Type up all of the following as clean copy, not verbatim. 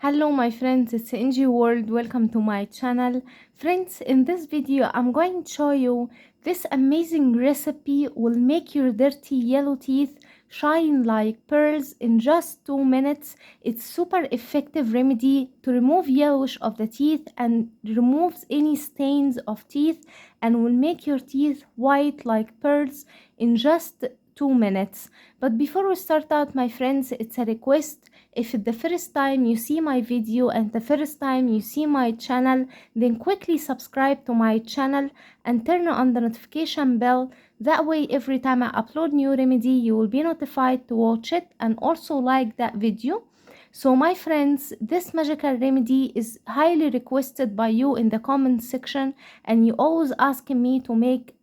Hello my friends, it's NG World. Welcome to my channel. Friends, in this video I'm going to show you this amazing recipe will make your dirty yellow teeth shine like pearls in just 2 minutes. It's super effective remedy to remove yellowish of the teeth and removes any stains of teeth and will make your teeth white like pearls in just 2 minutes. But before we start out my friends, it's a request. If it's the first time you see my video and the first time you see my channel, then quickly subscribe to my channel and turn on the notification bell. That way every time I upload new remedy you will be notified to watch it, and also like that video. So my friends, this magical remedy is highly requested by you in the comment section, and you always asking me to make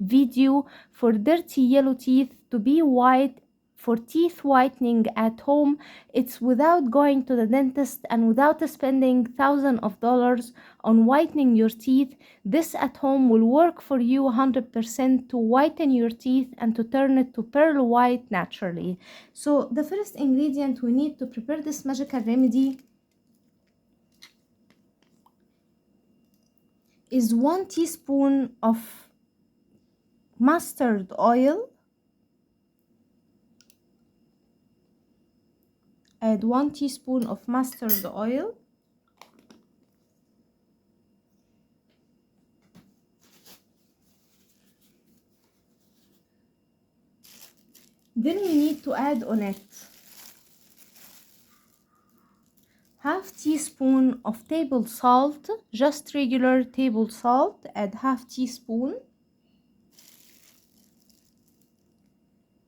video for dirty yellow teeth to be white, for teeth whitening at home. It's without going to the dentist and without spending thousands of dollars on whitening your teeth. This at home will work for you 100% to whiten your teeth and to turn it to pearl white naturally. So the first ingredient we need to prepare this magical remedy is 1 teaspoon of mustard oil. Add 1 teaspoon of mustard oil. Then we need to add on it half teaspoon of table salt, just regular table salt. Add half teaspoon.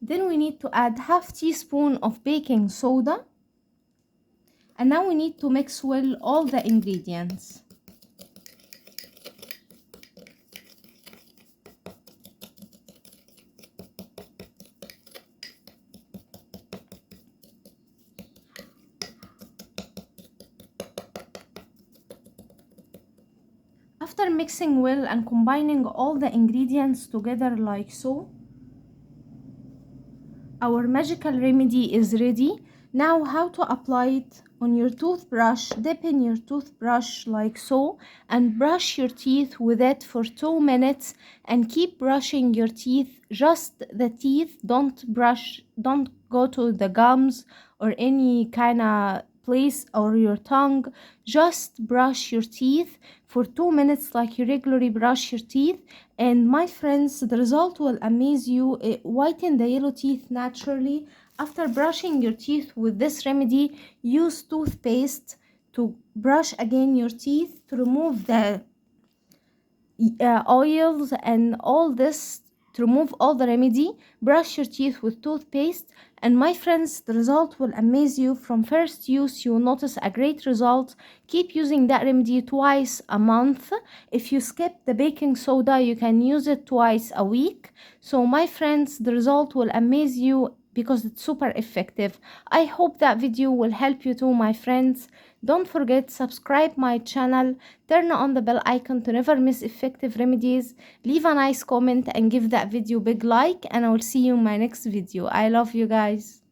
Then we need to add half teaspoon of baking soda. And now we need to mix well all the ingredients. After mixing well and combining all the ingredients together like so, our magical remedy is ready. Now how to apply it on your toothbrush. Dip in your toothbrush like so and brush your teeth with it for 2 minutes and keep brushing your teeth, just the teeth. Don't go to the gums or any kind of place or your tongue. Just brush your teeth for 2 minutes like you regularly brush your teeth, and my friends, the result will amaze you. It whiten the yellow teeth naturally. After brushing your teeth with this remedy, use toothpaste to brush again your teeth to remove the oils and all this. To remove all the remedy, brush your teeth with toothpaste, and my friends, the result will amaze you. From first use you will notice a great result. Keep using that remedy twice a month. If you skip the baking soda you can use it twice a week. So my friends, the result will amaze you because it's super effective. I hope that video will help you too my friends. Don't forget, subscribe my channel, turn on the bell icon to never miss effective remedies, leave a nice comment and give that video big like, and I will see you in my next video. I love you guys.